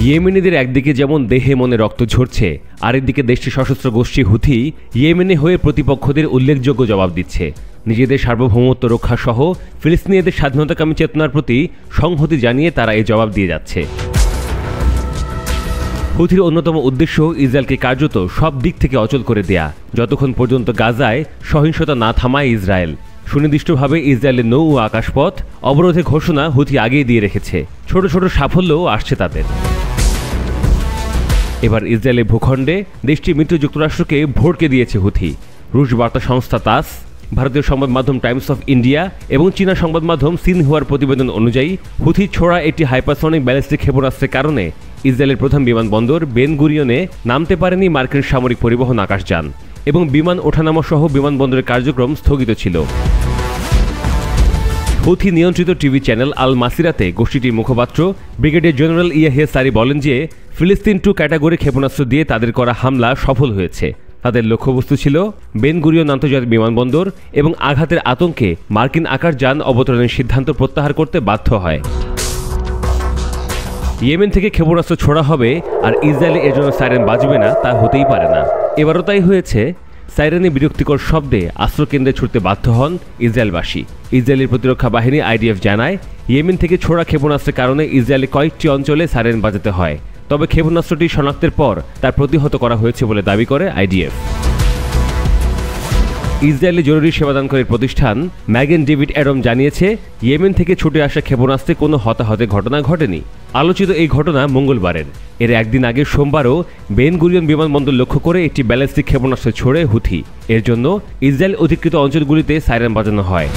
ইয়েমেনিদের একদিকে যেমন দেহে মনে রক্ত ঝরছে, আরেকদিকে দেশটির সশস্ত্র গোষ্ঠী হুথি ইয়েমেনে হয়ে প্রতিপক্ষদের উল্লেখযোগ্য জবাব দিচ্ছে। নিজেদের সার্বভৌমত্ব রক্ষা সহ ফিলিস্তিনিদের স্বাধীনতাকামী চেতনার প্রতি সংহতি জানিয়ে তারা এই জবাব দিয়ে যাচ্ছে। হুথির অন্যতম উদ্দেশ্য ইসরায়েলকে কার্যত সব দিক থেকে অচল করে দেয়া, যতক্ষণ পর্যন্ত গাজায় সহিংসতা না থামায় ইসরায়েল। সুনির্দিষ্টভাবে ইসরায়েলের নৌ ও আকাশপথ অবরোধের ঘোষণা হুথি আগেই দিয়ে রেখেছে। ছোট ছোট সাফল্যও আসছে তাদের। এবার ইসরায়েলের ভূখণ্ডে দেশটির মিত্র যুক্তরাষ্ট্রকে ভড়কে দিয়েছে হুথি। রুশ বার্তা সংস্থা তাস, ভারতীয় সংবাদ মাধ্যম টাইমস অফ ইন্ডিয়া এবং চীনা সংবাদ মাধ্যম সিনহুয়ার প্রতিবেদন অনুযায়ী হুথি ছোড়া একটি হাইপারসনিক ব্যালিস্টিক ক্ষেপণাস্ত্রের কারণে ইসরায়েলের প্রধান বিমানবন্দর বেন গুরিয়নে নামতে পারেনি মার্কিন সামরিক পরিবহন আকাশযান এবং বিমান ওঠানামা সহ বিমানবন্দরের কার্যক্রম স্থগিত ছিল। হুথি নিয়ন্ত্রিত টিভি চ্যানেল আল মাসিরাতে গোষ্ঠীটির মুখপাত্র ব্রিগেডিয়ার জেনারেল ইয়াহিয়া সারি বলেন যে ফিলিস্তিন 2 ক্যাটাগরি ক্ষেপণাস্ত্র দিয়ে তাদের করা হামলা সফল হয়েছে। তাদের লক্ষ্যবস্তু ছিল বেন গুরিয়ন আন্তর্জাতিক বিমানবন্দর এবং আঘাতের আতঙ্কে মার্কিন আকাশযান অবতরণের সিদ্ধান্ত প্রত্যাহার করতে বাধ্য হয়। ইয়েমেন থেকে ক্ষেপণাস্ত্র ছোড়া হবে আর ইসরায়েলে এর জন্য সাইরেন বাজবে না, তা হতেই পারে না। এবারও তাই হয়েছে। সাইরেনে বিরক্তিকর শব্দে আশ্রয়কেন্দ্রে ছুটতে বাধ্য হন ইসরায়েলবাসী। ইসরায়েলের প্রতিরক্ষা বাহিনী আইডিএফ জানায় ইয়েমেন থেকে ছোড়া ক্ষেপণাস্ত্রের কারণে ইসরায়েলে কয়েকটি অঞ্চলে সাইরেন বাজাতে হয়, তবে ক্ষেপণাস্ত্রটি শনাক্তের পর তার প্রতিহত করা হয়েছে বলে দাবি করে আইডিএফ। ইসরায়েলি জরুরি সেবাদানকারী প্রতিষ্ঠান ম্যাগেন ডেভিড অ্যাডম জানিয়েছে ইয়েমেন থেকে ছুটে আসা ক্ষেপণাস্ত্রে কোনো হতাহতের ঘটনা ঘটেনি। আলোচিত এই ঘটনা মঙ্গলবারের। এর একদিন আগে সোমবারও বেন গুরিয়ন বিমানবন্দর লক্ষ্য করে একটি ব্যালিস্টিক ক্ষেপণাস্ত্র ছোড়ে হুথি। এর জন্য ইসরায়েল অধিকৃত অঞ্চলগুলিতে সাইরেন বাজানো হয়।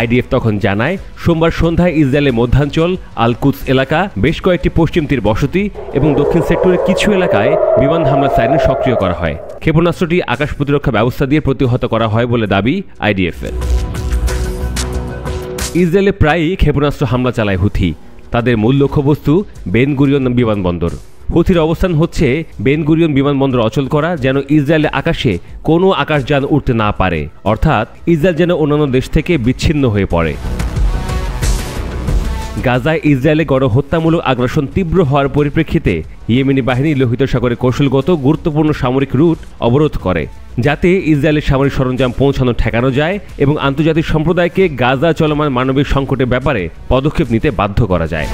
আইডিএফ তখন জানায় সোমবার সন্ধ্যায় ইসরায়েলের মধ্যাঞ্চল আল কুদস এলাকা, বেশ কয়েকটি পশ্চিম তীর বসতি এবং দক্ষিণ সেক্টরের কিছু এলাকায় বিমান হামলার সাইরেন সক্রিয় করা হয়। ক্ষেপণাস্ত্রটি আকাশ প্রতিরক্ষা ব্যবস্থা দিয়ে প্রতিহত করা হয় বলে দাবি আইডিএফের। ইসরায়েলে প্রায়ই ক্ষেপণাস্ত্র হামলা চালায় হুথি। তাদের মূল লক্ষ্যবস্তু বেন গুরিয়ন বিমানবন্দর। হুথির অবস্থান হচ্ছে বেন গুরিয়ন বিমানবন্দর অচল করা, যেন ইসরায়েলের আকাশে কোনো আকাশযান উঠতে না পারে, অর্থাৎ ইসরায়েল যেন অন্যান্য দেশ থেকে বিচ্ছিন্ন হয়ে পড়ে। গাজায় ইসরায়েলে গণহত্যামূলক আগ্রাসন তীব্র হওয়ার পরিপ্রেক্ষিতে ইয়েমেনি বাহিনী লোহিত সাগরে কৌশলগত গুরুত্বপূর্ণ সামরিক রুট অবরোধ করে, যাতে ইসরায়েলের সামরিক সরঞ্জাম পৌঁছানো ঠেকানো যায় এবং আন্তর্জাতিক সম্প্রদায়কে গাজা চলমান মানবিক সংকটের ব্যাপারে পদক্ষেপ নিতে বাধ্য করা যায়।